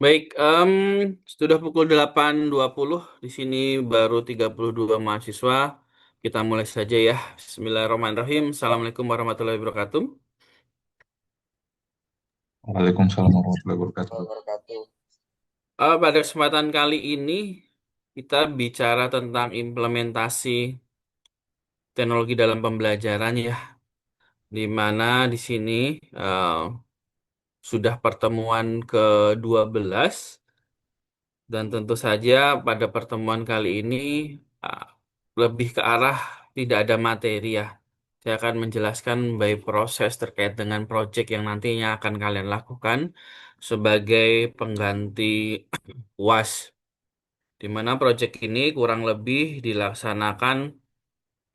Baik, sudah pukul 8.20 di sini baru 32 mahasiswa. Kita mulai saja ya. Bismillahirrahmanirrahim. Assalamualaikum warahmatullahi wabarakatuh. Waalaikumsalam warahmatullahi wabarakatuh. Pada kesempatan kali ini kita bicara tentang implementasi teknologi dalam pembelajaran ya, di mana di sini eh, sudah pertemuan ke-12. Dan tentu saja pada pertemuan kali ini ah, lebih ke arah tidak ada materi ya. Saya akan menjelaskan by proses terkait dengan proyek yang nantinya akan kalian lakukan sebagai pengganti UAS. Di mana proyek ini kurang lebih dilaksanakan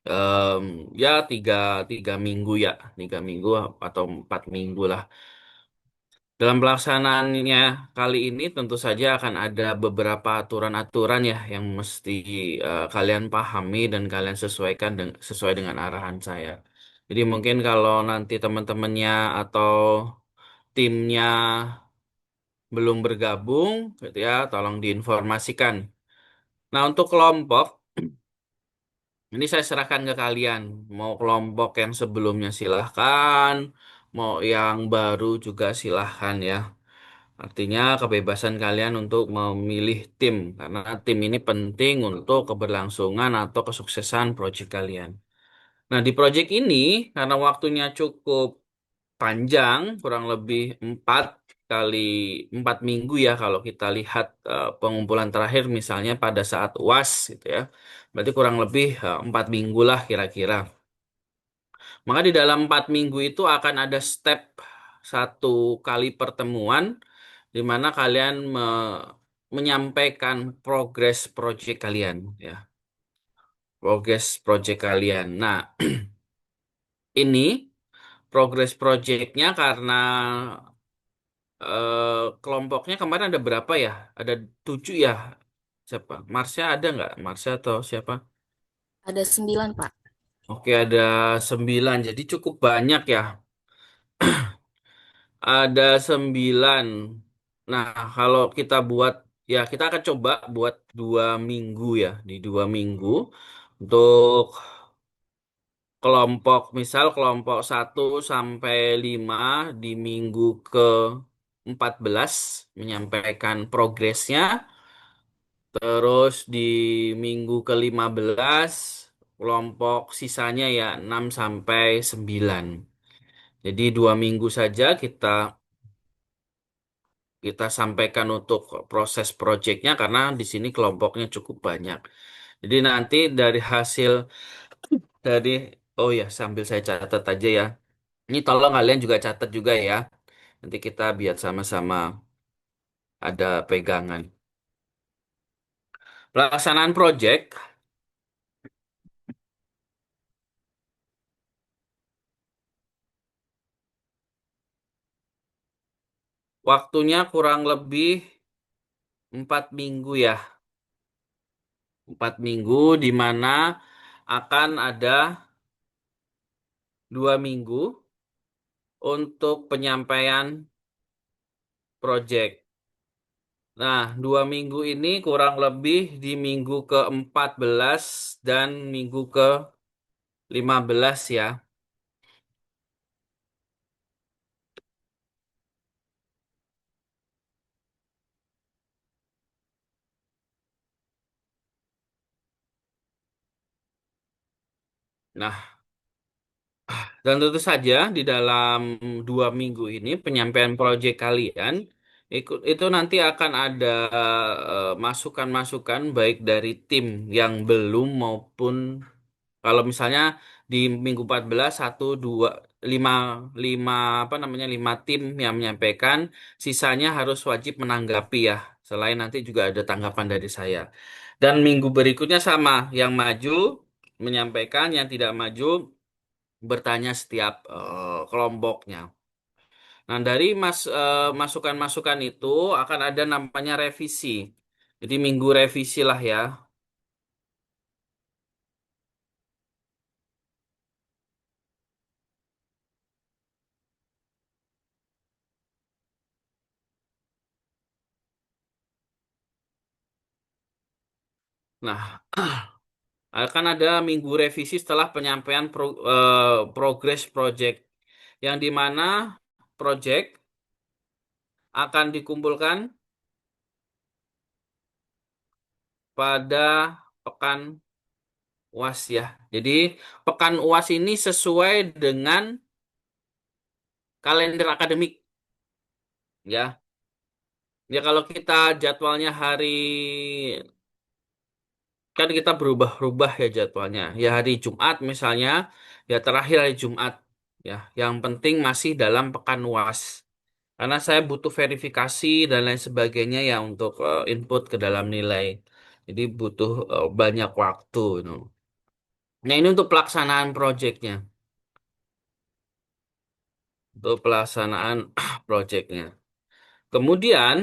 em, ya tiga minggu ya, 3 minggu atau 4 minggu lah. Dalam pelaksanaannya kali ini tentu saja akan ada beberapa aturan-aturan ya yang mesti kalian pahami dan kalian sesuaikan sesuai dengan arahan saya. Jadi mungkin kalau nanti teman-temannya atau timnya belum bergabung, gitu ya, tolong diinformasikan. Nah, untuk kelompok ini saya serahkan ke kalian. Mau kelompok yang sebelumnya silahkan, mau yang baru juga silahkan ya. Artinya kebebasan kalian untuk memilih tim, karena tim ini penting untuk keberlangsungan atau kesuksesan proyek kalian. Nah, di proyek ini, karena waktunya cukup panjang, kurang lebih 4 minggu ya, kalau kita lihat pengumpulan terakhir misalnya pada saat UAS gitu ya. Berarti kurang lebih 4 minggu lah kira-kira. Maka di dalam 4 minggu itu akan ada step satu kali pertemuan di mana kalian menyampaikan progres project kalian ya, progres project kalian. Nah, ini progres projectnya karena kelompoknya kemarin ada berapa ya? Ada 7 ya. Siapa? Marsha ada nggak? Marsha atau siapa? Ada 9, Pak. Oke, ada 9. Jadi cukup banyak ya. Ada 9. Nah, kalau kita buat, ya kita akan coba buat 2 minggu ya. Di 2 minggu untuk kelompok, misal kelompok 1 sampai 5 di minggu ke 14 menyampaikan progresnya. Terus di minggu ke 15 kelompok sisanya ya 6 sampai 9. Jadi 2 minggu saja kita kita sampaikan untuk proses proyeknya karena di sini kelompoknya cukup banyak. Jadi nanti dari hasil dari oh ya sambil saya catat aja ya. Ini tolong kalian juga catat juga ya. Nanti kita biar sama-sama ada pegangan. Pelaksanaan proyek waktunya kurang lebih 4 minggu ya. 4 minggu di mana akan ada 2 minggu untuk penyampaian proyek. Nah, 2 minggu ini kurang lebih di minggu ke 14 dan minggu ke 15 ya. Nah, dan tentu saja di dalam 2 minggu ini penyampaian proyek kalian itu nanti akan ada masukan-masukan baik dari tim yang belum maupun kalau misalnya di minggu 14 satu dua lima lima apa namanya 5 tim yang menyampaikan, sisanya harus wajib menanggapi ya. Selain nanti juga ada tanggapan dari saya. Dan minggu berikutnya sama, yang maju menyampaikan, yang tidak maju bertanya setiap kelompoknya. Nah, dari masukan-masukan itu akan ada namanya revisi. Jadi minggu revisi lah ya. Nah, akan ada minggu revisi setelah penyampaian progress project, yang dimana project akan dikumpulkan pada pekan UAS ya. Jadi pekan UAS ini sesuai dengan kalender akademik ya. Ya kalau kita jadwalnya hari, kan kita berubah-ubah ya jadwalnya. Ya hari Jumat misalnya, ya terakhir hari Jumat ya. Yang penting masih dalam pekan UAS. Karena saya butuh verifikasi dan lain sebagainya ya untuk input ke dalam nilai. Jadi butuh banyak waktu. Nah ini untuk pelaksanaan proyeknya. Untuk pelaksanaan proyeknya. Kemudian,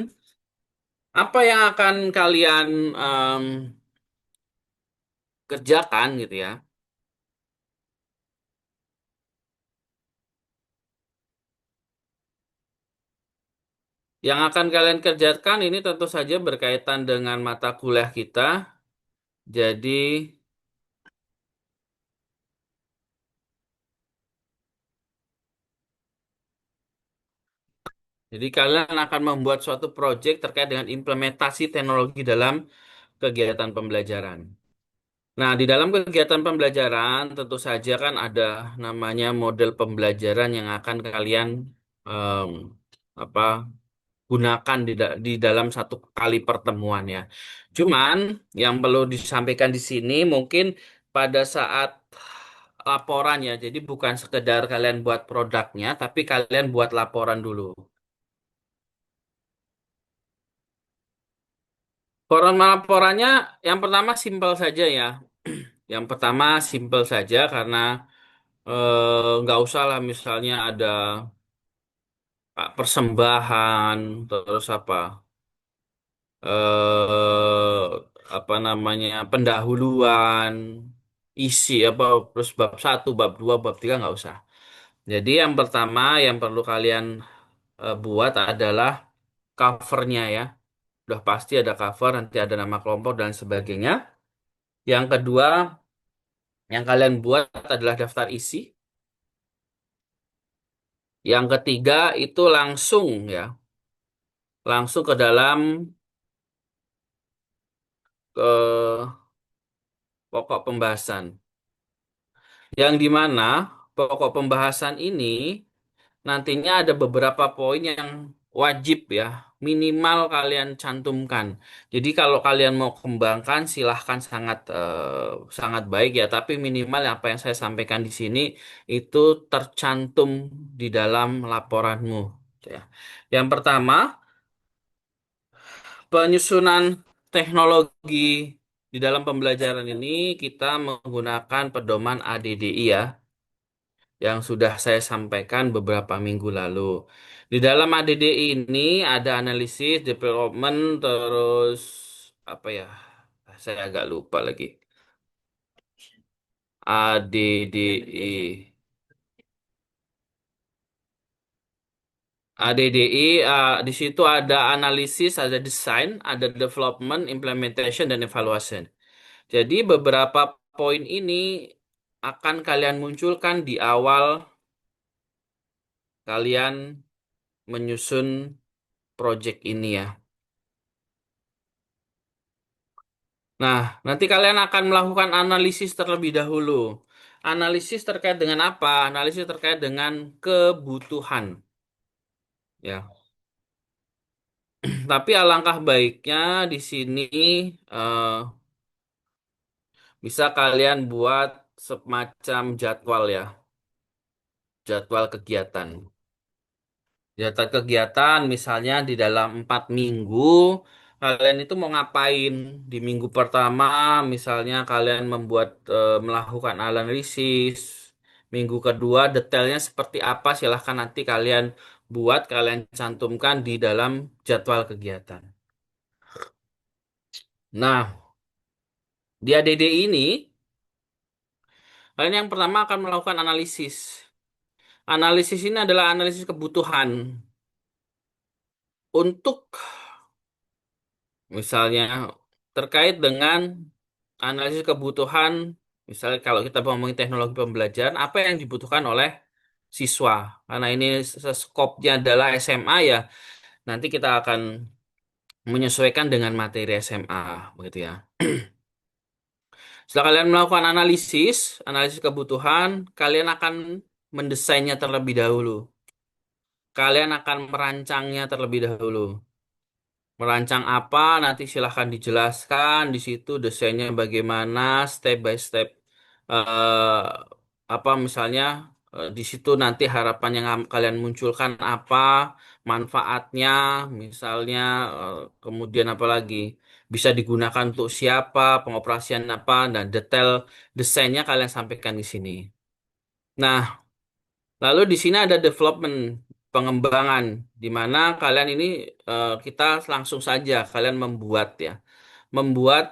apa yang akan kalian em, kerjakan gitu ya? Yang akan kalian kerjakan ini tentu saja berkaitan dengan mata kuliah kita. Jadi, jadi kalian akan membuat suatu proyek terkait dengan implementasi teknologi dalam kegiatan pembelajaran. Nah, di dalam kegiatan pembelajaran tentu saja kan ada namanya model pembelajaran yang akan kalian em, apa gunakan di dalam satu kali pertemuan ya. Cuman yang perlu disampaikan di sini mungkin pada saat laporan ya. Jadi bukan sekedar kalian buat produknya, tapi kalian buat laporan dulu. Laporannya yang pertama simpel saja ya. Yang pertama simpel saja karena nggak usah lah misalnya ada persembahan terus eh apa namanya pendahuluan isi apa terus bab satu bab dua bab tiga nggak usah. Jadi yang pertama yang perlu kalian buat adalah covernya ya. Udah pasti ada cover, nanti ada nama kelompok dan sebagainya. Yang kedua yang kalian buat adalah daftar isi. Yang ketiga itu langsung ya, langsung ke dalam ke pokok pembahasan. Yang dimana pokok pembahasan ini nantinya ada beberapa poin yang wajib ya, minimal kalian cantumkan. Jadi kalau kalian mau kembangkan silahkan sangat sangat baik ya, tapi minimal apa yang saya sampaikan di sini itu tercantum di dalam laporanmu. Ya. Yang pertama, penyusunan teknologi di dalam pembelajaran ini kita menggunakan pedoman ADDI ya, yang sudah saya sampaikan beberapa minggu lalu. Di dalam ADDI ini ada analisis, development, terus apa ya? Saya agak lupa lagi. ADDI. ADDI, di situ ada analisis, ada design, ada development, implementation, dan evaluation. Jadi beberapa poin ini akan kalian munculkan di awal kalian menyusun project ini ya. Nah, nanti kalian akan melakukan analisis terlebih dahulu. Analisis terkait dengan apa? Analisis terkait dengan kebutuhan. Ya, tapi alangkah baiknya di sini eh, bisa kalian buat semacam jadwal ya, jadwal kegiatan. Jadwal kegiatan misalnya di dalam 4 minggu kalian itu mau ngapain? Di minggu pertama misalnya kalian melakukan analisis. Minggu kedua detailnya seperti apa silahkan nanti kalian cantumkan di dalam jadwal kegiatan. Nah, di ADD ini kalian yang pertama akan melakukan analisis. Analisis ini adalah analisis kebutuhan untuk misalnya terkait dengan analisis kebutuhan, misalnya kalau kita ngomongin teknologi pembelajaran, apa yang dibutuhkan oleh siswa. Karena ini skopnya adalah SMA ya, nanti kita akan menyesuaikan dengan materi SMA, begitu ya. Setelah kalian melakukan analisis kebutuhan, kalian akan mendesainnya terlebih dahulu. Kalian akan merancangnya terlebih dahulu. Merancang apa nanti silahkan dijelaskan di situ desainnya bagaimana step by step eh apa misalnya di situ nanti harapan yang kalian munculkan apa manfaatnya misalnya kemudian apa lagi bisa digunakan untuk siapa pengoperasian apa dan detail desainnya kalian sampaikan di sini. Nah, lalu di sini ada development, pengembangan, di mana kalian ini kita langsung saja kalian membuat ya, membuat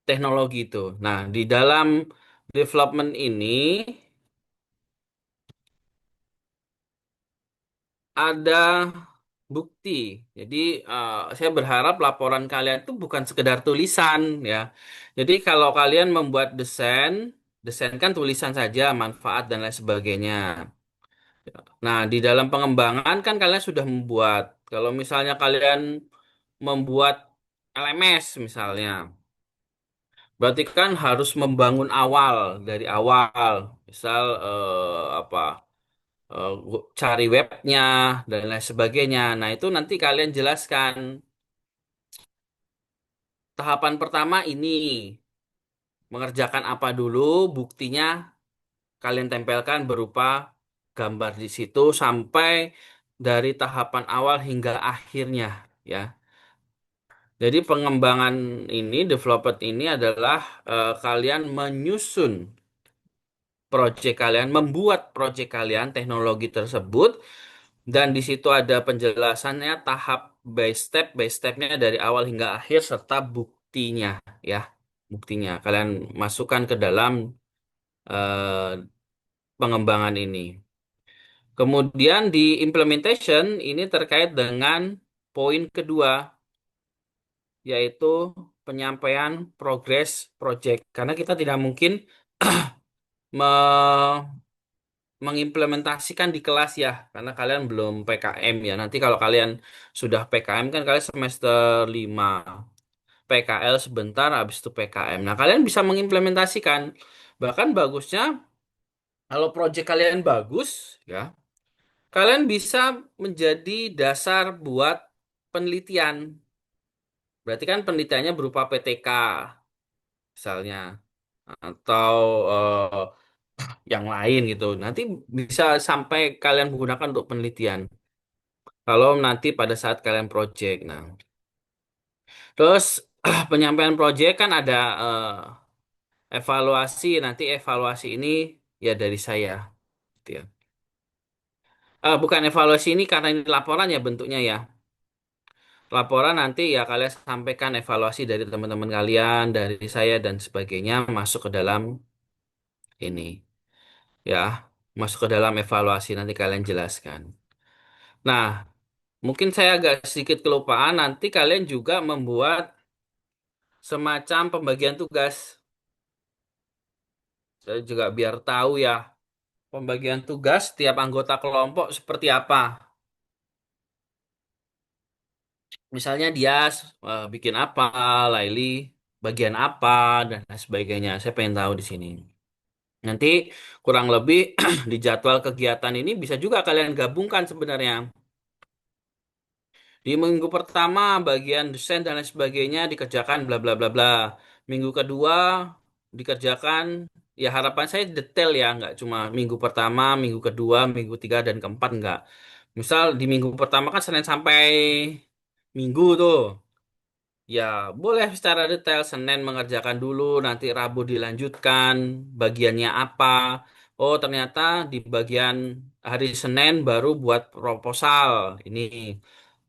teknologi itu. Nah, di dalam development ini ada bukti. Jadi saya berharap laporan kalian itu bukan sekedar tulisan ya. Jadi kalau kalian membuat desain, desain kan tulisan saja, manfaat dan lain sebagainya. Nah, di dalam pengembangan kan kalian sudah membuat. Kalau misalnya kalian membuat LMS misalnya, berarti kan harus membangun awal dari awal. Misal apa? Cari webnya dan lain sebagainya. Nah, itu nanti kalian jelaskan. Tahapan pertama ini mengerjakan apa dulu, buktinya kalian tempelkan berupa gambar di situ sampai dari tahapan awal hingga akhirnya ya. Jadi pengembangan ini, development ini adalah kalian menyusun project kalian, membuat project kalian, teknologi tersebut, dan di situ ada penjelasannya tahap by stepnya dari awal hingga akhir serta buktinya, ya, buktinya kalian masukkan ke dalam eh, pengembangan ini. Kemudian di implementation ini terkait dengan poin kedua, yaitu penyampaian progress project. Karena kita tidak mungkin me- mengimplementasikan di kelas ya, karena kalian belum PKM ya. Nanti kalau kalian sudah PKM kan kalian semester 5, PKL sebentar, habis itu PKM. Nah, kalian bisa mengimplementasikan. Bahkan bagusnya, kalau project kalian bagus, ya, kalian bisa menjadi dasar buat penelitian. Berarti kan penelitiannya berupa PTK, misalnya. Atau yang lain gitu. Nanti bisa sampai kalian menggunakan untuk penelitian. Kalau nanti pada saat kalian project. Nah, terus penyampaian project kan ada evaluasi. Nanti evaluasi ini ya dari saya, gitu ya. Bukan evaluasi ini karena ini laporan ya bentuknya ya. Laporan nanti ya kalian sampaikan evaluasi dari teman-teman kalian, dari saya dan sebagainya masuk ke dalam ini ya, masuk ke dalam evaluasi nanti kalian jelaskan. Nah, mungkin saya agak sedikit kelupaan, nanti kalian juga membuat semacam pembagian tugas. Saya juga biar tahu ya, pembagian tugas tiap anggota kelompok seperti apa. Misalnya dia bikin apa, Laili bagian apa, dan lain sebagainya. Saya pengen tahu di sini. Nanti kurang lebih di jadwal kegiatan ini bisa juga kalian gabungkan sebenarnya. Di minggu pertama bagian desain dan lain sebagainya dikerjakan bla bla bla bla. Minggu kedua dikerjakan ya harapan saya detail ya nggak cuma minggu pertama, minggu kedua, minggu tiga dan keempat nggak. Misal di minggu pertama kan Senin sampai Minggu tuh. Ya, boleh secara detail Senin mengerjakan dulu, nanti Rabu dilanjutkan, bagiannya apa. Oh, ternyata di bagian hari Senin baru buat proposal. Ini.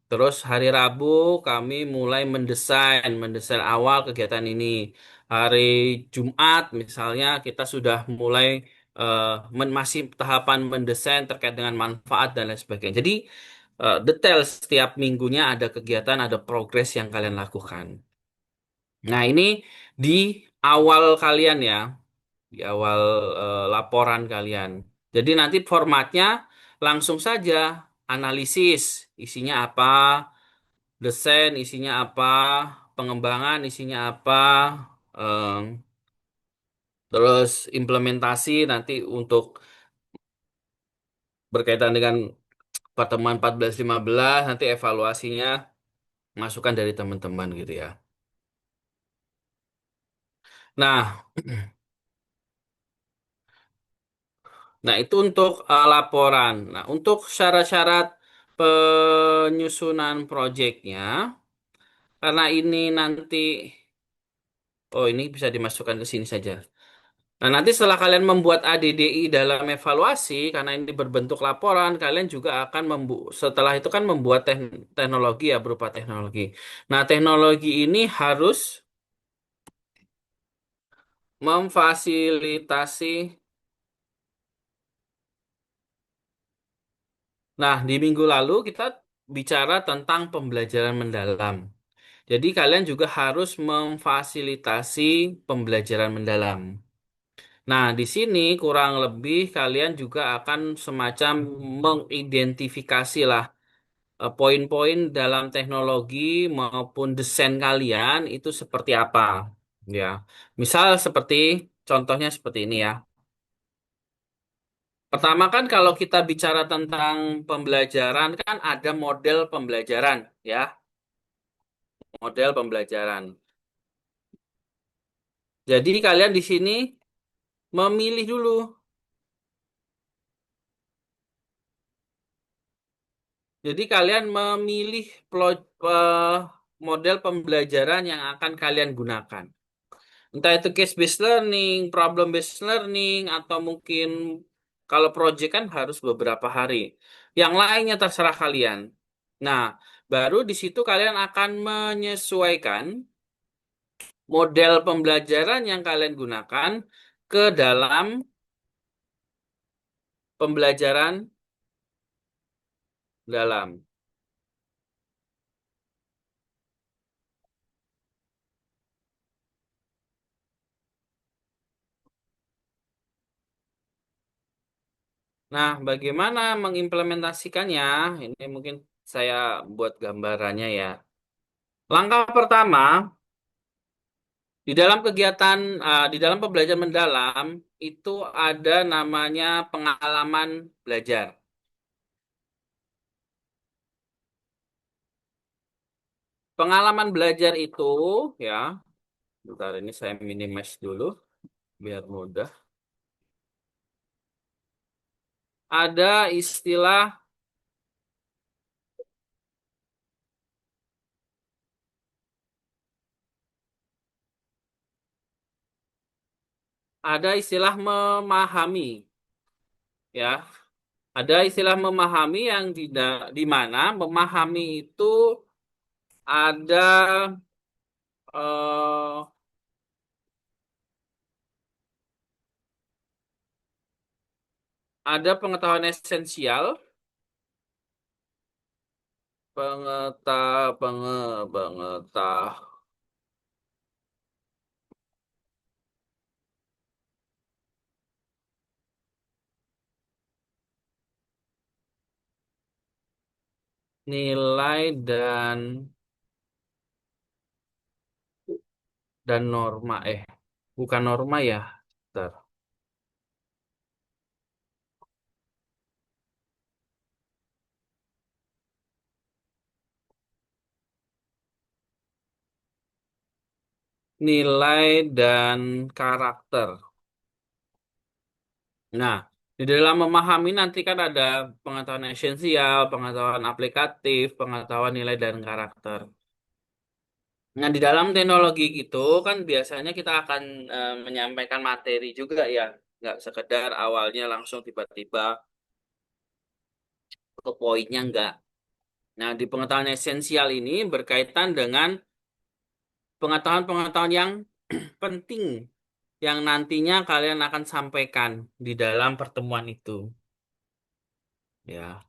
Terus hari Rabu kami mulai mendesain awal kegiatan ini. Hari Jumat misalnya kita sudah mulai eh, masih tahapan mendesain terkait dengan manfaat dan lain sebagainya. Jadi detail setiap minggunya ada kegiatan, ada progres yang kalian lakukan. Nah, ini di awal kalian ya, di awal laporan kalian. Jadi nanti formatnya langsung saja analisis, isinya apa, desain isinya apa, pengembangan isinya apa, em, terus implementasi nanti untuk berkaitan dengan pertemuan 14-15 nanti evaluasinya masukan dari teman-teman gitu ya. Nah, nah itu untuk laporan. Nah, untuk syarat-syarat penyusunan proyeknya, karena ini nanti, oh ini bisa dimasukkan ke sini saja. Nah, nanti setelah kalian membuat ADDI dalam evaluasi, karena ini berbentuk laporan, kalian juga akan setelah itu kan membuat teknologi ya, berupa teknologi. Nah, teknologi ini harus memfasilitasi. Nah, di minggu lalu kita bicara tentang pembelajaran mendalam. Jadi kalian juga harus memfasilitasi pembelajaran mendalam. Nah, di sini kurang lebih kalian juga akan semacam mengidentifikasi lah poin-poin dalam teknologi maupun desain kalian itu seperti apa. Ya, misal seperti contohnya seperti ini ya. Pertama kan kalau kita bicara tentang pembelajaran kan ada model pembelajaran ya, model pembelajaran. Jadi kalian di sini memilih dulu. Jadi kalian memilih model pembelajaran yang akan kalian gunakan. Entah itu case-based learning, problem-based learning, atau mungkin kalau project kan harus beberapa hari. Yang lainnya terserah kalian. Nah, baru di situ kalian akan menyesuaikan model pembelajaran yang kalian gunakan ke dalam pembelajaran dalam. Nah, bagaimana mengimplementasikannya? Ini mungkin saya buat gambarannya ya. Langkah pertama, di dalam kegiatan, di dalam pembelajaran mendalam, itu ada namanya pengalaman belajar. Pengalaman belajar itu, ya, bentar ini saya minimize dulu, biar mudah. Ada istilah, ada istilah memahami, ya. Ada istilah memahami yang di mana memahami itu ada eh, ada pengetahuan esensial, pengeta, pengetahuan nilai dan norma. Bukan norma ya. Bentar. Nilai dan karakter. Nah, di dalam memahami nanti kan ada pengetahuan esensial, pengetahuan aplikatif, pengetahuan nilai dan karakter. Nah, di dalam teknologi itu kan biasanya kita akan menyampaikan materi juga ya. Nggak sekedar awalnya langsung tiba-tiba ke poinnya nggak. Nah, di pengetahuan esensial ini berkaitan dengan pengetahuan-pengetahuan yang penting yang nantinya kalian akan sampaikan di dalam pertemuan itu. Ya.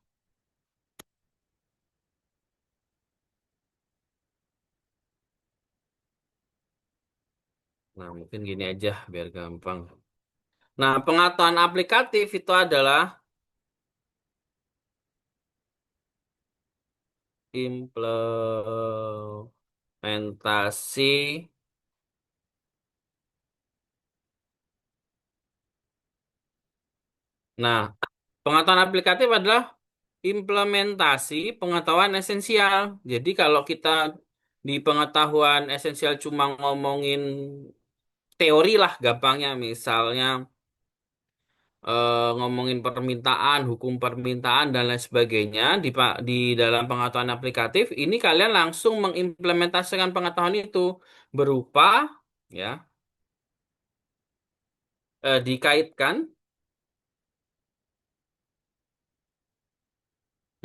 Nah, mungkin gini aja biar gampang. Nah, pengetahuan aplikatif itu adalah implementasi. Nah, pengetahuan aplikatif adalah implementasi pengetahuan esensial. Jadi kalau kita di pengetahuan esensial cuma ngomongin teori lah gampangnya, misalnya ngomongin permintaan, hukum permintaan dan lain sebagainya di dalam pengetahuan aplikatif ini kalian langsung mengimplementasikan pengetahuan itu berupa ya dikaitkan.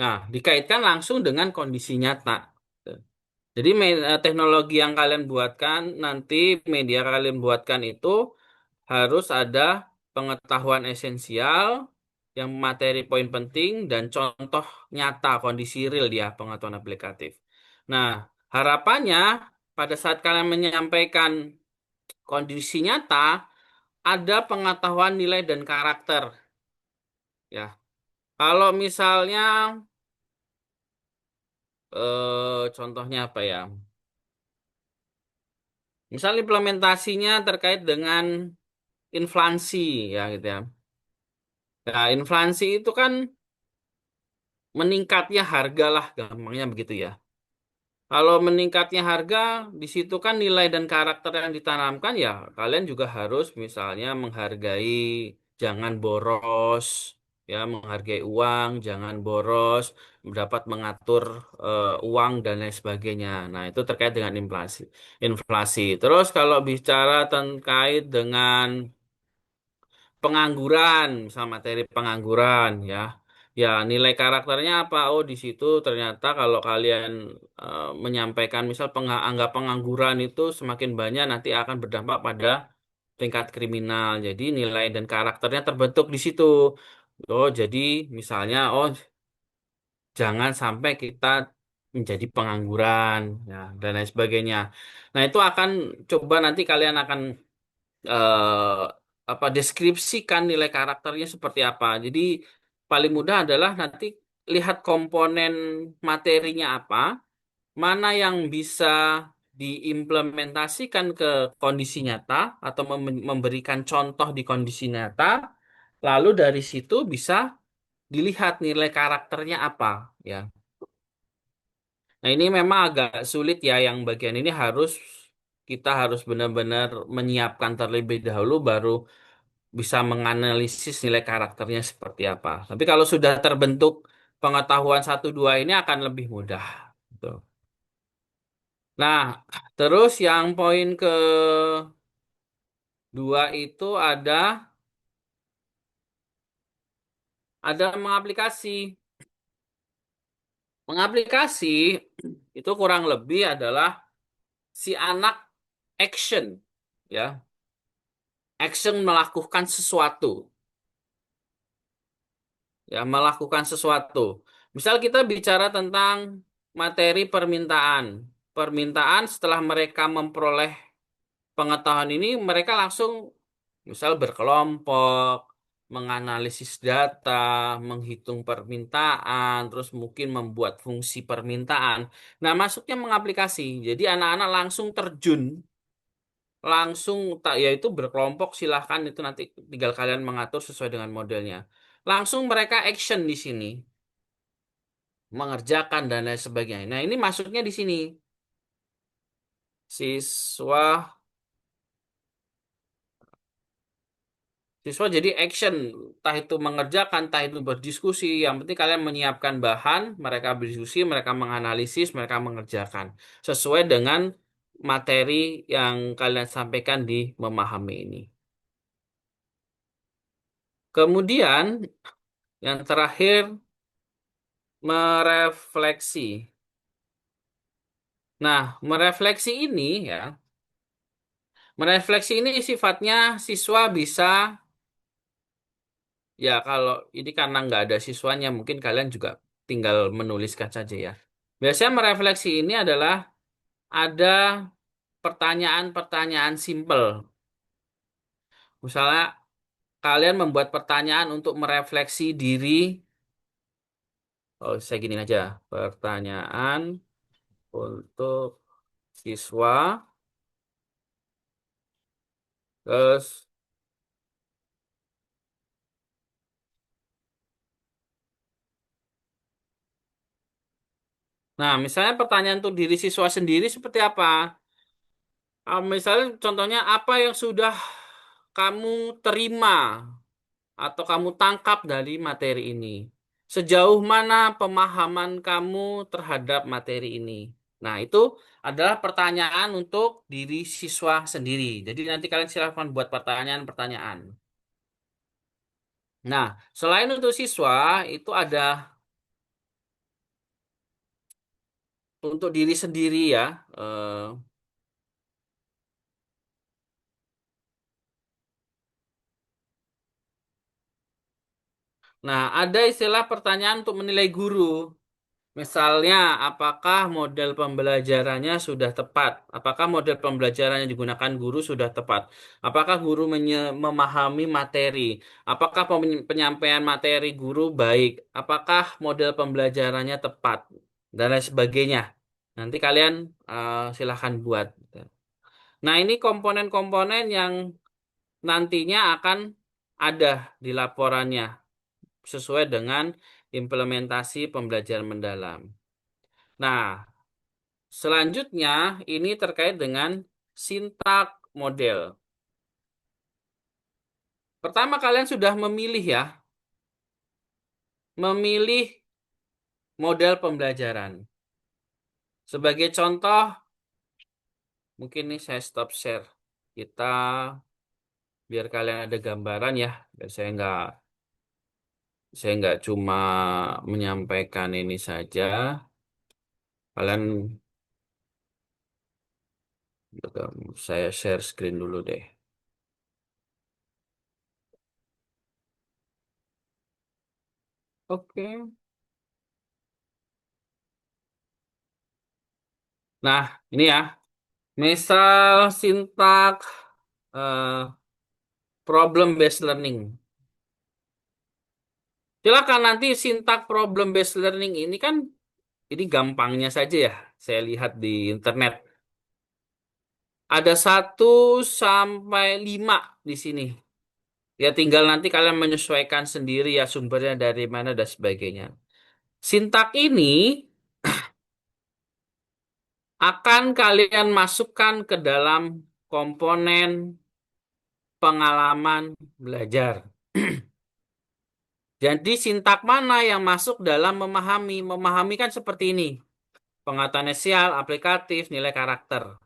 Nah, dikaitkan langsung dengan kondisi nyata. Jadi teknologi yang kalian buatkan nanti media kalian buatkan itu harus ada pengetahuan esensial yang materi poin penting dan contoh nyata kondisi real dia pengetahuan aplikatif. Nah, harapannya pada saat kalian menyampaikan kondisi nyata ada pengetahuan nilai dan karakter ya. Kalau misalnya contohnya apa ya? Misal implementasinya terkait dengan inflasi ya gitu ya. Nah, inflasi itu kan meningkatnya harga lah gampangnya begitu ya. Kalau meningkatnya harga, di situ kan nilai dan karakter yang ditanamkan ya kalian juga harus misalnya menghargai, jangan boros, ya menghargai uang, jangan boros, dapat mengatur uang dan lain sebagainya. Nah, itu terkait dengan inflasi. Inflasi. Terus kalau bicara terkait dengan pengangguran, misal materi pengangguran ya. Ya, nilai karakternya apa? Oh, di situ ternyata kalau kalian menyampaikan misal angka pengangguran itu semakin banyak nanti akan berdampak pada tingkat kriminal. Jadi nilai dan karakternya terbentuk di situ. Oh, jadi misalnya oh jangan sampai kita menjadi pengangguran ya dan lain sebagainya. Nah, itu akan coba nanti kalian akan eh, apa deskripsikan nilai karakternya seperti apa. Jadi paling mudah adalah nanti lihat komponen materinya apa, mana yang bisa diimplementasikan ke kondisi nyata atau memberikan contoh di kondisi nyata, lalu dari situ bisa dilihat nilai karakternya apa, ya. Nah, ini memang agak sulit ya yang bagian ini kita harus benar-benar menyiapkan terlebih dahulu baru bisa menganalisis nilai karakternya seperti apa. Tapi kalau sudah terbentuk pengetahuan satu dua ini akan lebih mudah. Gitu. Nah, terus yang poin kedua itu ada mengaplikasi. Mengaplikasi itu kurang lebih adalah si anak action, ya, action melakukan sesuatu. Ya melakukan sesuatu. Misal kita bicara tentang materi permintaan. Permintaan setelah mereka memperoleh pengetahuan ini, mereka langsung misal berkelompok, menganalisis data, menghitung permintaan, terus mungkin membuat fungsi permintaan. Nah, masuknya mengaplikasi. Jadi anak-anak langsung terjun, langsung tak yaitu berkelompok silahkan itu nanti tinggal kalian mengatur sesuai dengan modelnya. Langsung mereka action di sini, mengerjakan dan lain sebagainya. Nah, ini masuknya di sini. Siswa siswa jadi action, entah itu mengerjakan, entah itu berdiskusi. Yang penting kalian menyiapkan bahan, mereka berdiskusi, mereka menganalisis, mereka mengerjakan sesuai dengan materi yang kalian sampaikan di memahami ini. Kemudian yang terakhir merefleksi. Nah, merefleksi ini sifatnya siswa bisa. Ya, kalau ini karena nggak ada siswanya, mungkin kalian juga tinggal menuliskan saja ya. Biasanya merefleksi ini adalah ada pertanyaan-pertanyaan simpel. Misalnya kalian membuat pertanyaan untuk merefleksi diri. Oh, saya gini aja. Pertanyaan untuk siswa. Terus, nah, misalnya pertanyaan untuk diri siswa sendiri seperti apa? Misalnya contohnya apa yang sudah kamu terima atau kamu tangkap dari materi ini? Sejauh mana pemahaman kamu terhadap materi ini? Nah, itu adalah pertanyaan untuk diri siswa sendiri. Jadi nanti kalian silakan buat pertanyaan-pertanyaan. Nah, selain untuk siswa, itu ada untuk diri sendiri ya. Eh, Nah, ada istilah pertanyaan untuk menilai guru. Misalnya, apakah model pembelajarannya sudah tepat? Apakah model pembelajaran yang digunakan guru sudah tepat? Apakah guru memahami materi? Apakah penyampaian materi guru baik? Apakah model pembelajarannya tepat? Dan lain sebagainya. Nanti kalian silahkan buat. Nah, ini komponen-komponen yang nantinya akan ada di laporannya sesuai dengan implementasi pembelajaran mendalam. Nah, selanjutnya ini terkait dengan sintak model. Pertama kalian sudah memilih ya, memilih model pembelajaran. Sebagai contoh, mungkin nih saya stop share. Kita biar kalian ada gambaran ya, biar saya nggak cuma menyampaikan ini saja. Kalian saya share screen dulu deh. Oke. Nah, ini ya. Misal sintak eh, problem based learning. Silakan nanti sintak problem based learning ini kan ini gampangnya saja ya. Saya lihat di internet. Ada 1 sampai 5 di sini. Ya tinggal nanti kalian menyesuaikan sendiri ya sumbernya dari mana dan sebagainya. Sintak ini akan kalian masukkan ke dalam komponen pengalaman belajar. Jadi sintak mana yang masuk dalam memahami? Memahami kan seperti ini. Pengetahuan esial, aplikatif, nilai karakter.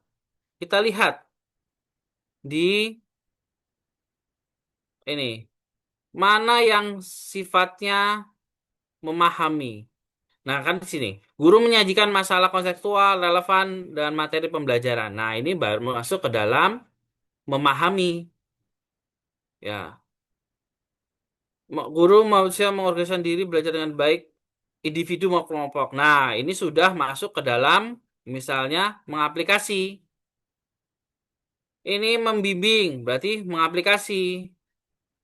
Kita lihat di ini. Mana yang sifatnya memahami? Nah, kan di sini. Guru menyajikan masalah konseptual, relevan, dan materi pembelajaran. Nah, ini baru masuk ke dalam memahami. Ya, guru mau bisa mengorganisasikan diri belajar dengan baik individu maupun kelompok. Nah, ini sudah masuk ke dalam misalnya mengaplikasi. Ini membimbing berarti mengaplikasi.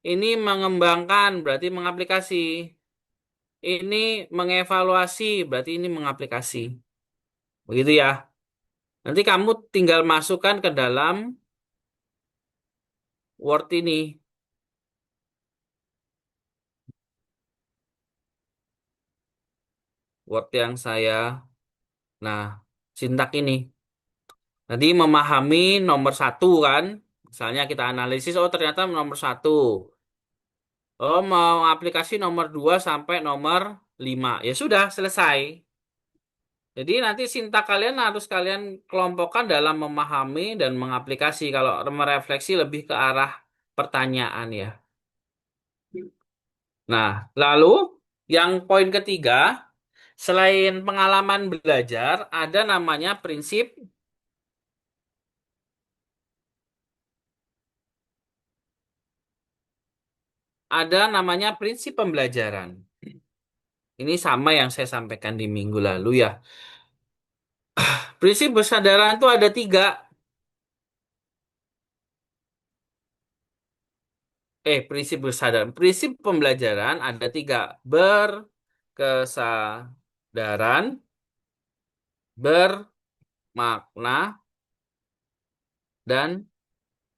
Ini mengembangkan berarti mengaplikasi. Ini mengevaluasi berarti ini mengaplikasi. Begitu ya. Nanti kamu tinggal masukkan ke dalam Word ini. Word yang saya. Nah, sintak ini. Nanti memahami nomor 1 kan. Misalnya kita analisis, oh ternyata nomor 1. Oh, mau aplikasi nomor 2 sampai nomor 5. Ya sudah, selesai. Jadi nanti sintak kalian harus kalian kelompokkan dalam memahami dan mengaplikasi. Kalau merefleksi lebih ke arah pertanyaan ya. Nah, lalu yang poin ketiga, selain pengalaman belajar, ada namanya prinsip, ada namanya prinsip pembelajaran. Ini sama yang saya sampaikan di minggu lalu ya. Prinsip kesadaran itu ada 3. Prinsip berkesadaran. Prinsip pembelajaran ada tiga. Berkesadaran, bermakna, dan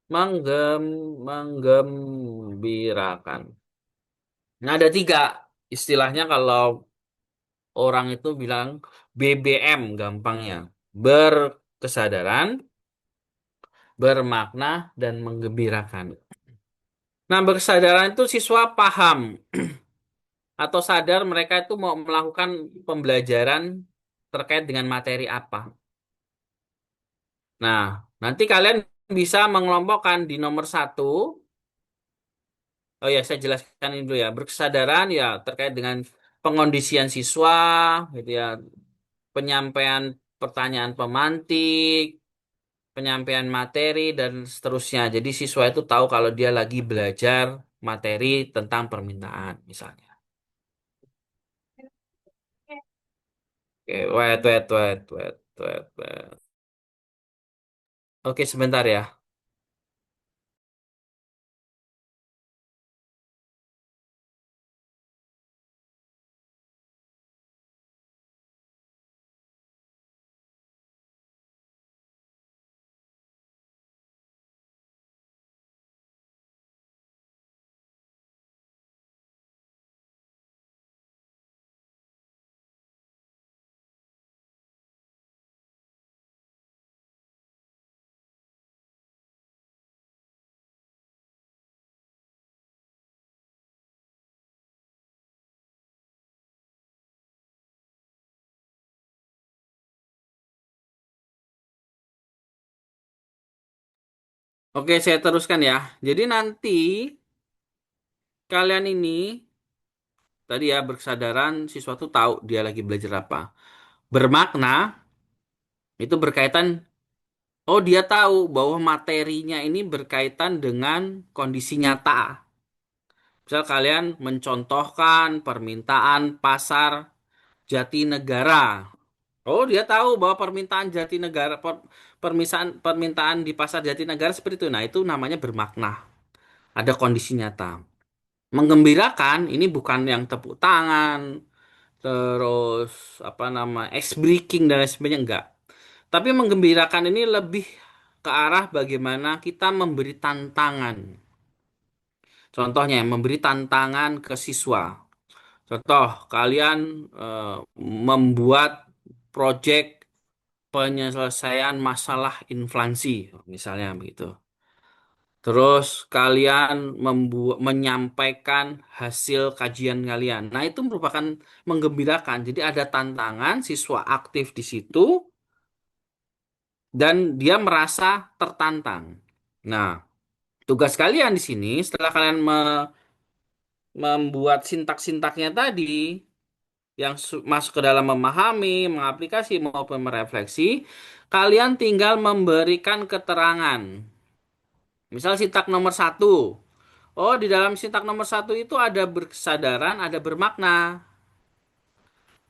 menggembirakan. Nah, ada tiga. Istilahnya kalau orang itu bilang BBM gampangnya. Berkesadaran, bermakna, dan menggembirakan. Nah, berkesadaran itu siswa paham atau sadar mereka itu mau melakukan pembelajaran terkait dengan materi apa. Nah, nanti kalian bisa mengelompokkan di nomor satu. Oh ya, saya jelaskan ini dulu ya. Berkesadaran ya terkait dengan pengondisian siswa, gitu ya. Penyampaian pertanyaan pemantik, penyampaian materi, dan seterusnya. Jadi siswa itu tahu kalau dia lagi belajar materi tentang permintaan, misalnya. Oke, wait. Oke, sebentar ya. Oke, saya teruskan ya. Jadi nanti kalian ini tadi ya berkesadaran siswa tuh tahu dia lagi belajar apa. Bermakna itu berkaitan, oh dia tahu bahwa materinya ini berkaitan dengan kondisi nyata. Misal kalian mencontohkan permintaan pasar Jatinegara. Oh, dia tahu bahwa permintaan Jatinegara, permintaan di pasar Jatinegara seperti itu. Nah, itu namanya bermakna. Ada kondisi nyata. Menggembirakan ini bukan yang tepuk tangan, terus apa nama, ice breaking dan lain sebagainya, enggak. Tapi menggembirakan ini lebih ke arah bagaimana kita memberi tantangan. Contohnya, memberi tantangan ke siswa. Contoh, kalian membuat proyek penyelesaian masalah inflasi, misalnya begitu. Terus kalian menyampaikan hasil kajian kalian. Nah, itu merupakan menggembirakan. Jadi ada tantangan, siswa aktif di situ, dan dia merasa tertantang. Nah, tugas kalian di sini setelah kalian membuat sintak-sintaknya tadi, yang masuk ke dalam memahami, mengaplikasi maupun merefleksi, kalian tinggal memberikan keterangan. Misal sintak nomor satu. Oh, di dalam sintak nomor satu itu ada berkesadaran, ada bermakna.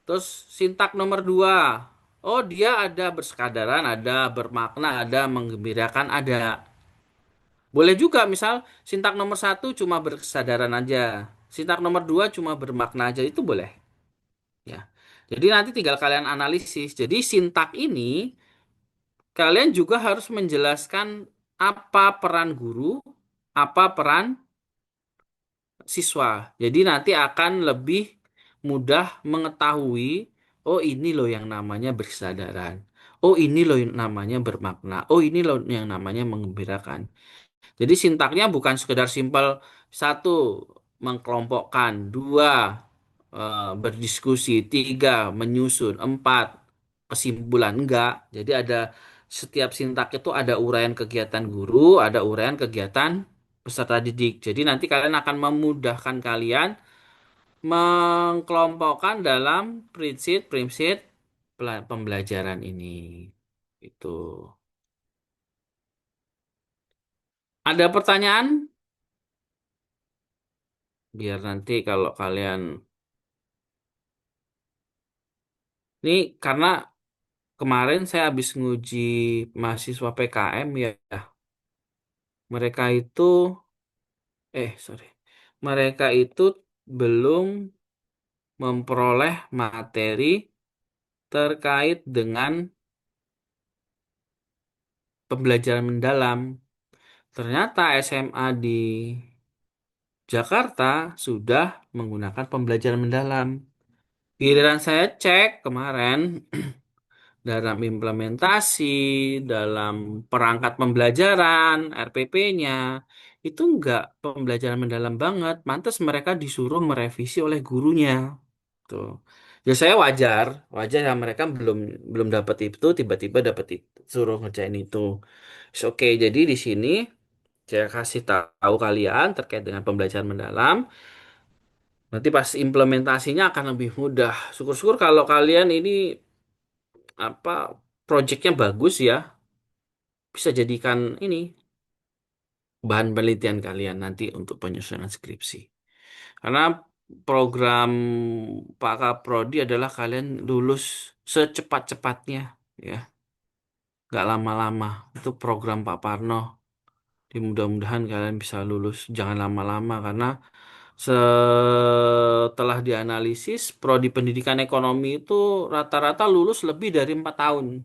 Terus sintak nomor dua. Oh, dia ada berkesadaran, ada bermakna, ada menggembirakan, ada. Boleh juga misal sintak nomor satu cuma berkesadaran aja. Sintak nomor dua cuma bermakna aja, itu boleh. Ya. Jadi nanti tinggal kalian analisis. Jadi sintak ini kalian juga harus menjelaskan apa peran guru, apa peran siswa. Jadi nanti akan lebih mudah mengetahui, oh ini loh yang namanya berkesadaran. Oh ini loh yang namanya bermakna. Oh ini loh yang namanya menggembirakan. Jadi sintaknya bukan sekedar simpel satu mengkelompokkan, dua berdiskusi, tiga menyusun, empat kesimpulan, enggak. Jadi ada setiap sintak itu ada uraian kegiatan guru, ada uraian kegiatan peserta didik. Jadi nanti kalian akan memudahkan kalian mengkelompokkan dalam prinsip-prinsip pembelajaran ini. Itu. Ada pertanyaan? Biar nanti kalau kalian ini karena kemarin saya habis nguji mahasiswa PKM ya. Mereka itu Sorry. Mereka itu belum memperoleh materi terkait dengan pembelajaran mendalam. Ternyata SMA di Jakarta sudah menggunakan pembelajaran mendalam. Giliran saya cek kemarin dalam implementasi, dalam perangkat pembelajaran, RPP-nya, itu enggak pembelajaran mendalam banget. Mantas mereka disuruh merevisi oleh gurunya. Tuh. Ya saya wajar, wajar ya mereka belum belum dapat itu, tiba-tiba dapat itu, suruh ngerjain itu. Oke, jadi di sini saya kasih tahu kalian terkait dengan pembelajaran mendalam. Nanti pas implementasinya akan lebih mudah. Syukur-syukur kalau kalian ini apa proyeknya bagus ya, bisa jadikan ini bahan penelitian kalian nanti untuk penyusunan skripsi. Karena program Pak Kaprodi adalah kalian lulus secepat-cepatnya, ya, nggak lama-lama. Itu program Pak Parno. Mudah-mudahan kalian bisa lulus. Jangan lama-lama karena setelah dianalisis, prodi pendidikan ekonomi itu rata-rata lulus lebih dari 4 tahun.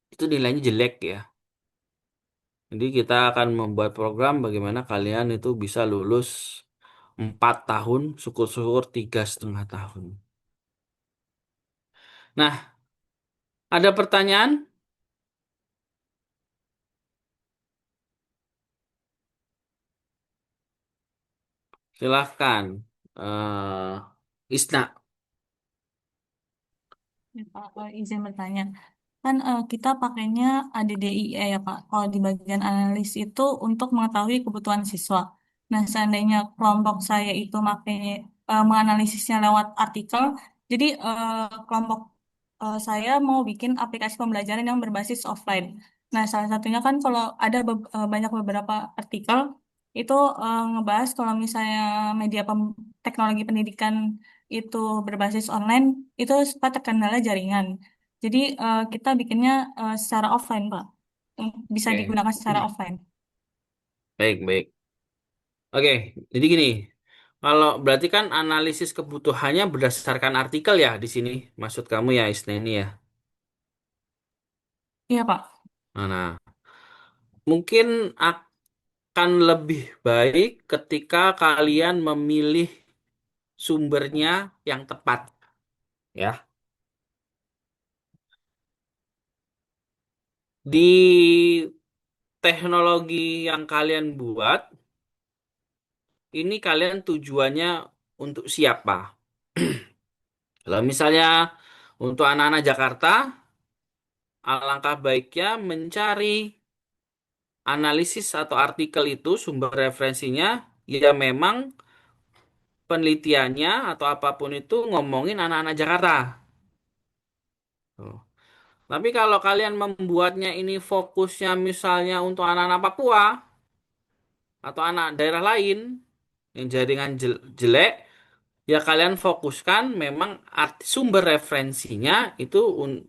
Itu nilainya jelek ya. Jadi kita akan membuat program bagaimana kalian itu bisa lulus 4 tahun, syukur-syukur 3,5 tahun. Nah, ada pertanyaan? Silahkan. Isna. Ya, Pak, izin bertanya. Kan kita pakainya ADDIE ya Pak. Kalau di bagian analis itu untuk mengetahui kebutuhan siswa. Nah, seandainya kelompok saya itu menganalisisnya lewat artikel, jadi kelompok saya mau bikin aplikasi pembelajaran yang berbasis offline. Nah, salah satunya kan kalau ada banyak beberapa artikel itu ngebahas kalau misalnya teknologi pendidikan itu berbasis online itu sempat terkendala jaringan. Jadi kita bikinnya secara offline, Pak. Bisa Oke. digunakan secara offline. Baik, baik. Oke, jadi gini. Kalau berarti kan analisis kebutuhannya berdasarkan artikel ya di sini. Maksud kamu ya Isna ini ya. Iya, Pak. Nah, mungkin akan lebih baik ketika kalian memilih sumbernya yang tepat, ya. Di teknologi yang kalian buat, ini kalian tujuannya untuk siapa? Kalau misalnya untuk anak-anak Jakarta, alangkah baiknya mencari analisis atau artikel itu sumber referensinya ya memang penelitiannya atau apapun itu ngomongin anak-anak Jakarta. Tuh. Tapi kalau kalian membuatnya ini fokusnya misalnya untuk anak-anak Papua atau anak daerah lain yang jaringan jelek, ya kalian fokuskan memang sumber referensinya itu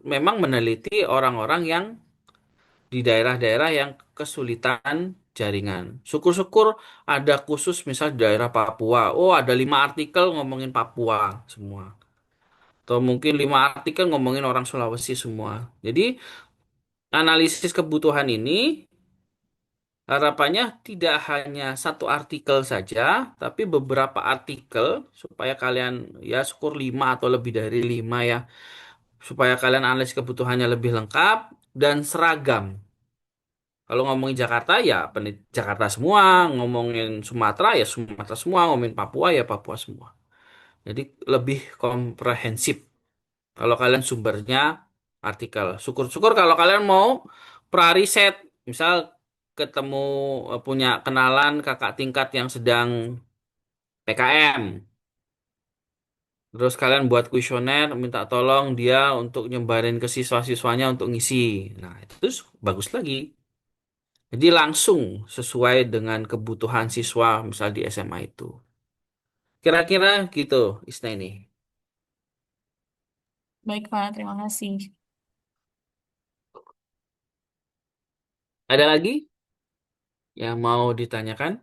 memang meneliti orang-orang yang di daerah-daerah yang kesulitan jaringan. Syukur-syukur ada khusus misal di daerah Papua. Oh, ada 5 artikel ngomongin Papua semua. Atau mungkin 5 artikel ngomongin orang Sulawesi semua. Jadi analisis kebutuhan ini harapannya tidak hanya satu artikel saja, tapi beberapa artikel supaya kalian ya syukur 5 atau lebih dari 5 ya. Supaya kalian analisis kebutuhannya lebih lengkap dan seragam. Kalau ngomongin Jakarta ya Jakarta semua, ngomongin Sumatera ya Sumatera semua, ngomongin Papua ya Papua semua. Jadi lebih komprehensif kalau kalian sumbernya artikel. Syukur-syukur kalau kalian mau pra-riset, misal ketemu punya kenalan kakak tingkat yang sedang PKM. Terus kalian buat kuesioner, minta tolong dia untuk nyebarin ke siswa-siswanya untuk ngisi. Nah, itu terus bagus lagi. Jadi langsung sesuai dengan kebutuhan siswa misal di SMA itu. Kira-kira gitu, Isna ini. Baik, Pak. Terima kasih. Ada lagi yang mau ditanyakan?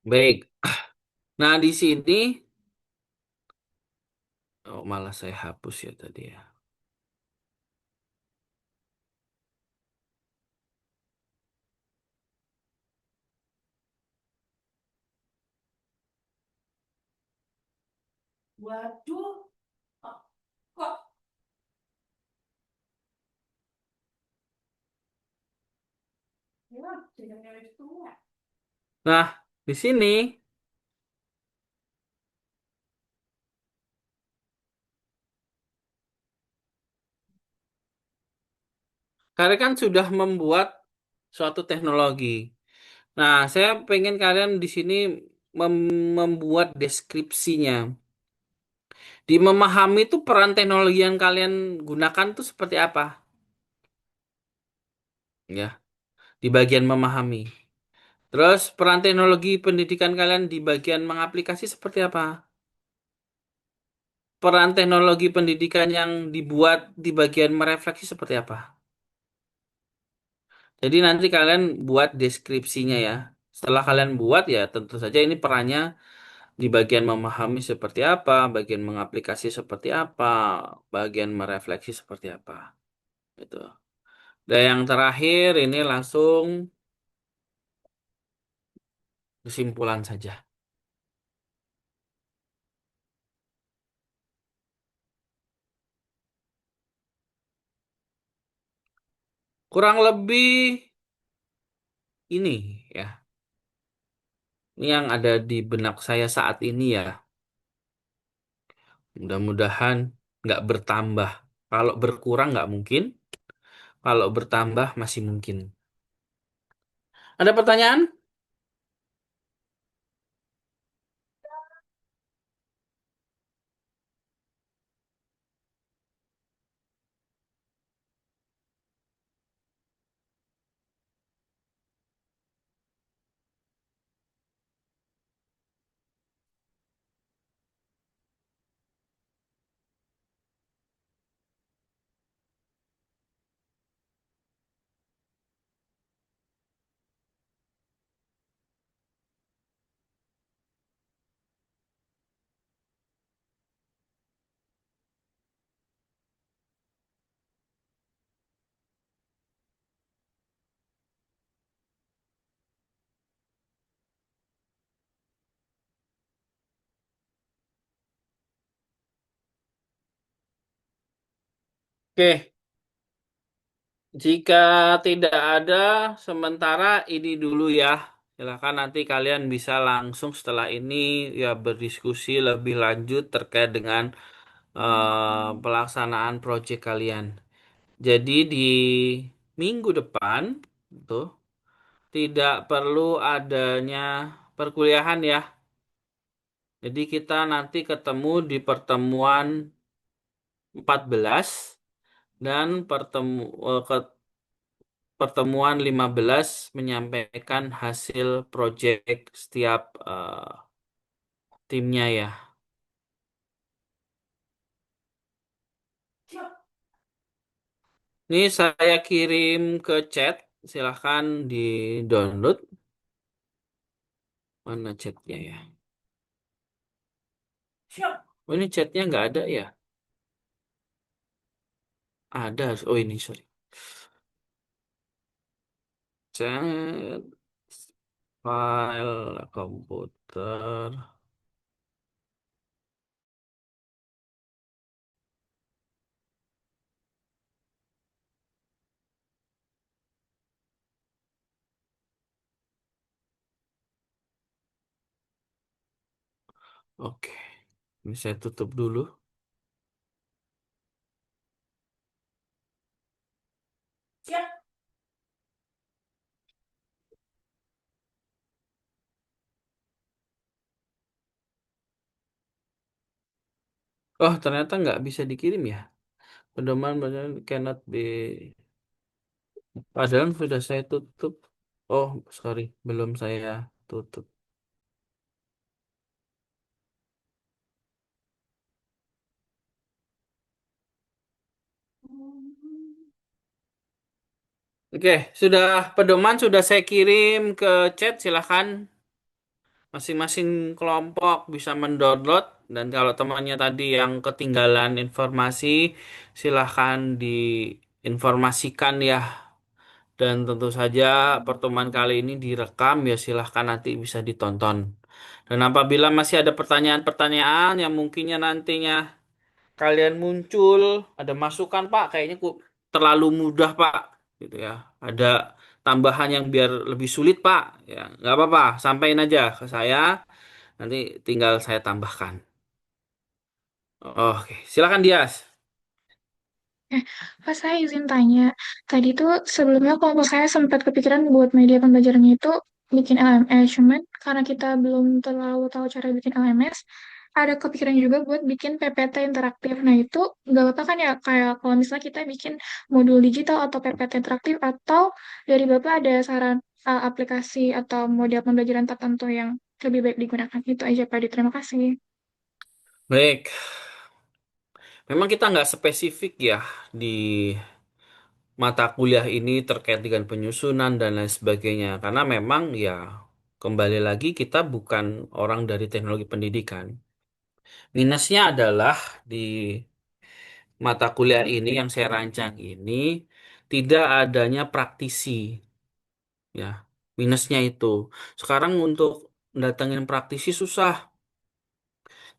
Baik. Nah, di sini, oh malah saya hapus ya tadi ya. Waduh, kok? Nah, di sini, kalian kan sudah membuat suatu teknologi. Nah, saya pengen kalian di sini membuat deskripsinya. Di memahami itu peran teknologi yang kalian gunakan itu seperti apa? Ya, di bagian memahami. Terus peran teknologi pendidikan kalian di bagian mengaplikasi seperti apa? Peran teknologi pendidikan yang dibuat di bagian merefleksi seperti apa? Jadi nanti kalian buat deskripsinya ya. Setelah kalian buat ya tentu saja ini perannya di bagian memahami seperti apa, bagian mengaplikasi seperti apa, bagian merefleksi seperti apa. Gitu. Dan yang terakhir ini langsung kesimpulan saja. Kurang lebih ini ya. Ini yang ada di benak saya saat ini ya. Mudah-mudahan nggak bertambah. Kalau berkurang nggak mungkin. Kalau bertambah masih mungkin. Ada pertanyaan? Oke, jika tidak ada, sementara ini dulu ya. Silakan nanti kalian bisa langsung setelah ini ya berdiskusi lebih lanjut terkait dengan pelaksanaan proyek kalian. Jadi di minggu depan tuh tidak perlu adanya perkuliahan ya. Jadi kita nanti ketemu di pertemuan 14 dan pertemuan 15 menyampaikan hasil proyek setiap timnya ya. Ini saya kirim ke chat, silahkan di-download. Mana chatnya ya? Oh ini chatnya nggak ada ya? Ada, oh ini sorry. Chat, file, komputer. Oke, ini saya tutup dulu. Oh, ternyata nggak bisa dikirim ya. Pedoman pedoman cannot be. Padahal sudah saya tutup. Oh, sorry, belum saya tutup. Oke, sudah pedoman sudah saya kirim ke chat. Silahkan Masing-masing kelompok bisa mendownload dan kalau temannya tadi yang ketinggalan informasi, silahkan diinformasikan ya. Dan tentu saja pertemuan kali ini direkam ya silahkan nanti bisa ditonton. Dan apabila masih ada pertanyaan-pertanyaan yang mungkinnya nantinya kalian muncul, ada masukan Pak, kayaknya kok terlalu mudah Pak, gitu ya. Ada tambahan yang biar lebih sulit Pak, ya nggak apa-apa, sampaikan aja ke saya, nanti tinggal saya tambahkan. Oke, silakan Dias. Eh, Pak, saya izin tanya. Tadi tuh sebelumnya kelompok saya sempat kepikiran buat media pembelajarannya itu bikin LMS. Cuman karena kita belum terlalu tahu cara bikin LMS, ada kepikiran juga buat bikin PPT interaktif. Nah, itu nggak apa-apa kan ya? Kayak kalau misalnya kita bikin modul digital atau PPT interaktif, atau dari Bapak ada saran aplikasi atau model pembelajaran tertentu yang lebih baik digunakan. Itu aja, Pak. Terima kasih. Baik, memang kita nggak spesifik ya di mata kuliah ini terkait dengan penyusunan dan lain sebagainya. Karena memang ya kembali lagi kita bukan orang dari teknologi pendidikan. Minusnya adalah di mata kuliah ini yang saya rancang ini tidak adanya praktisi ya. Minusnya itu. Sekarang untuk datangin praktisi susah.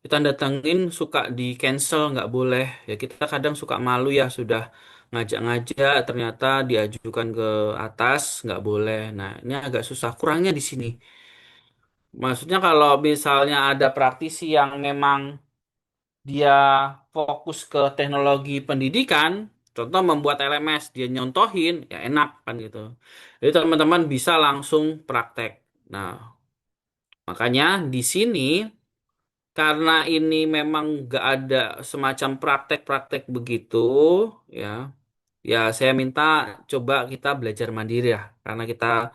Kita datangin suka di cancel nggak boleh. Ya kita kadang suka malu ya sudah ngajak-ngajak ternyata diajukan ke atas nggak boleh. Nah ini agak susah. Kurangnya di sini. Maksudnya kalau misalnya ada praktisi yang memang dia fokus ke teknologi pendidikan, contoh membuat LMS, dia nyontohin, ya enak kan gitu. Jadi teman-teman bisa langsung praktek. Nah, makanya di sini karena ini memang nggak ada semacam praktek-praktek begitu, ya, ya saya minta coba kita belajar mandiri ya, karena kita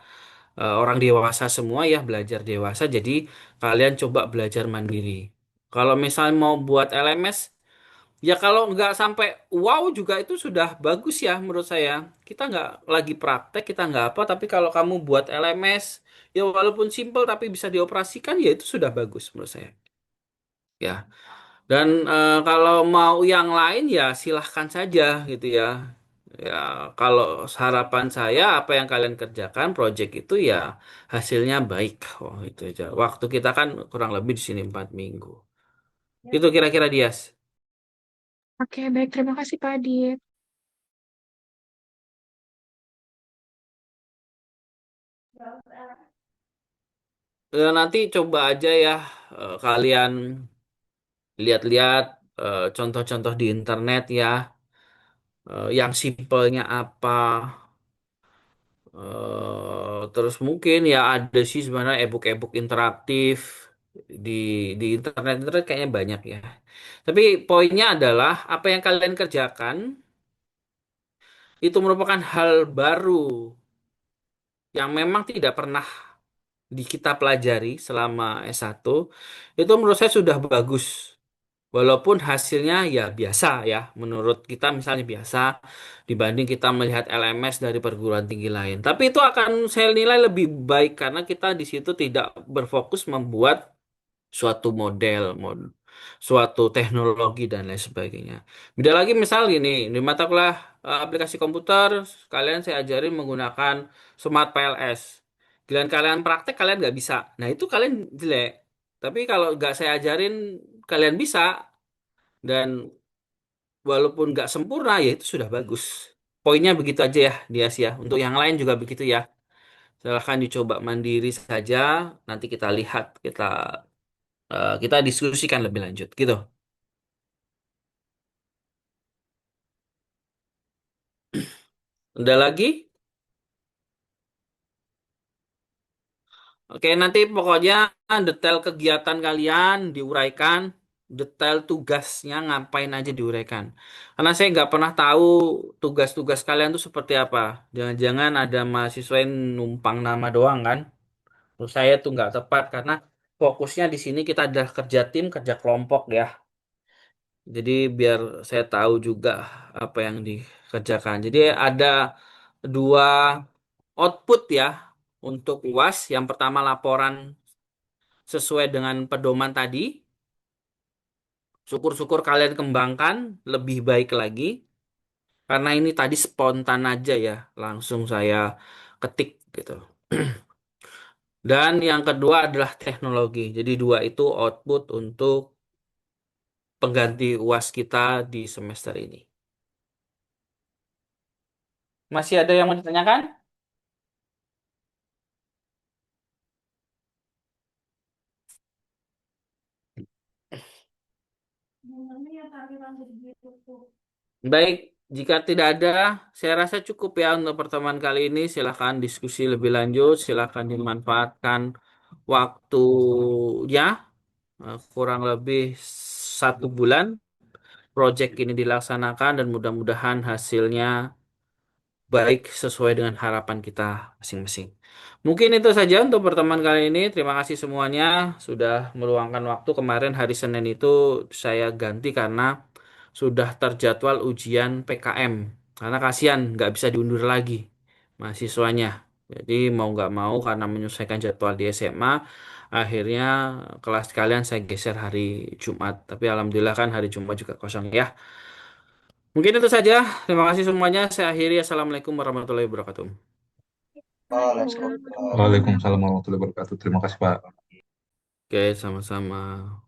orang dewasa semua ya belajar dewasa, jadi kalian coba belajar mandiri. Kalau misalnya mau buat LMS, ya kalau nggak sampai wow juga itu sudah bagus ya menurut saya. Kita nggak lagi praktek, kita nggak apa, tapi kalau kamu buat LMS, ya walaupun simple tapi bisa dioperasikan, ya itu sudah bagus menurut saya. Ya. Dan kalau mau yang lain ya silahkan saja gitu ya. Ya kalau harapan saya apa yang kalian kerjakan project itu ya hasilnya baik. Oh itu aja. Waktu kita kan kurang lebih di sini 4 minggu. Itu kira-kira Dias. Oke, baik. Terima kasih, Pak Adit. Nanti coba aja ya kalian lihat-lihat contoh-contoh di internet ya. Yang simpelnya apa. Terus mungkin ya ada sih sebenarnya e-book interaktif di internet kayaknya banyak ya. Tapi poinnya adalah apa yang kalian kerjakan itu merupakan hal baru yang memang tidak pernah kita pelajari selama S1. Itu menurut saya sudah bagus. Walaupun hasilnya ya biasa ya, menurut kita misalnya biasa dibanding kita melihat LMS dari perguruan tinggi lain. Tapi itu akan saya nilai lebih baik karena kita di situ tidak berfokus membuat suatu model, suatu teknologi dan lain sebagainya. Beda lagi misal gini, di mata kuliah aplikasi komputer, kalian saya ajarin menggunakan Smart PLS. Giliran kalian praktek, kalian nggak bisa. Nah itu kalian jelek. Tapi kalau nggak saya ajarin, kalian bisa. Dan walaupun nggak sempurna, ya itu sudah bagus. Poinnya begitu aja ya, Dias ya. Untuk yang lain juga begitu ya. Silahkan dicoba mandiri saja. Nanti kita lihat, kita diskusikan lebih lanjut gitu. Udah lagi? Oke, nanti pokoknya detail kegiatan kalian diuraikan, detail tugasnya ngapain aja diuraikan. Karena saya nggak pernah tahu tugas-tugas kalian tuh seperti apa. Jangan-jangan ada mahasiswa yang numpang nama doang kan? Menurut saya tuh nggak tepat karena fokusnya di sini kita adalah kerja tim, kerja kelompok ya. Jadi biar saya tahu juga apa yang dikerjakan. Jadi ada dua output ya untuk UAS. Yang pertama laporan sesuai dengan pedoman tadi. Syukur-syukur kalian kembangkan lebih baik lagi. Karena ini tadi spontan aja ya, langsung saya ketik gitu. Dan yang kedua adalah teknologi. Jadi dua itu output untuk pengganti UAS kita di semester ini. Masih ada yang mau ditanyakan? Baik, jika tidak ada, saya rasa cukup ya untuk pertemuan kali ini. Silakan diskusi lebih lanjut, silakan dimanfaatkan waktunya. Kurang lebih 1 bulan proyek ini dilaksanakan dan mudah-mudahan hasilnya baik sesuai dengan harapan kita masing-masing. Mungkin itu saja untuk pertemuan kali ini. Terima kasih semuanya sudah meluangkan waktu. Kemarin hari Senin itu saya ganti karena sudah terjadwal ujian PKM. Karena kasihan nggak bisa diundur lagi mahasiswanya. Jadi mau nggak mau karena menyesuaikan jadwal di SMA, akhirnya kelas kalian saya geser hari Jumat. Tapi alhamdulillah kan hari Jumat juga kosong ya. Mungkin itu saja. Terima kasih semuanya. Saya akhiri. Assalamualaikum warahmatullahi wabarakatuh. Waalaikumsalam. Waalaikumsalam warahmatullahi wabarakatuh. Terima kasih, Pak. Oke, sama-sama.